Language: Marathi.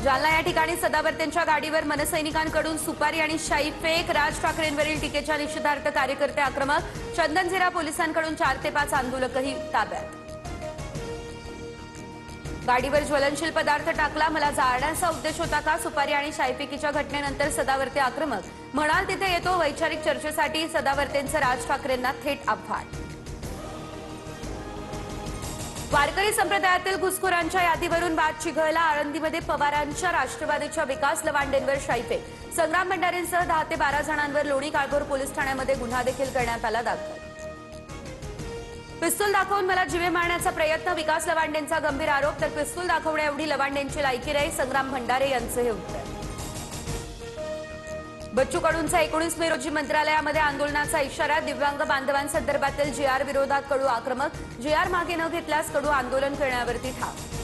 जालना या ठिकाणी सदावर्तेंच्या गाडीवर मनसैनिकांकडून सुपारी आणि शाई फेक। राज ठाकरेंवरील टीकेच्या निषेधार्थ कार्यकर्ते आक्रमक। चंदनझिरा पोलिसांकडून 4 ते 5 आंदोलकही ताब्यात। गाडीवर ज्वलनशील पदार्थ टाकला, मला जाळण्याचा उद्देश होता का? सुपारी आणि शाईफेकीच्या घटनेनंतर सदावर्ते आक्रमक। म्हणाल तिथे येतो, वैचारिक चर्चेसाठी सदावर्तेंचं राज ठाकरेंना थेट आव्हान। वारकरी संप्रदायातील घुसखोरांच्या यादीवरून वाद चिघळला। आळंदीमध्ये पवारांच्या राष्ट्रवादीच्या विकास लवांडेंवर शाईफेक। संग्राम भंडारेंसह 10 ते 12 जणांवर लोणी काळभोर पोलीस ठाण्यामध्ये गुन्हा देखील करण्यात आला दाखल। पिस्तूल दाखवून मला जीवे मारण्याचा प्रयत्न, विकास लवांडेंचा गंभीर आरोप। तर पिस्तूल दाखवण्याएवढी लवांडेंची लायकी नाही, संग्राम भंडारे यांचं हे उत्तर। बच्चू कडूंचा 19 मे रोजी मंत्रालयामध्ये आंदोलनाचा इशारा। दिव्यांग बांधवांसंदर्भातील जी आर विरोधात कडू आक्रमक। जी आर मागे न घेतल्यास कडू आंदोलन करण्यावरती ठाम।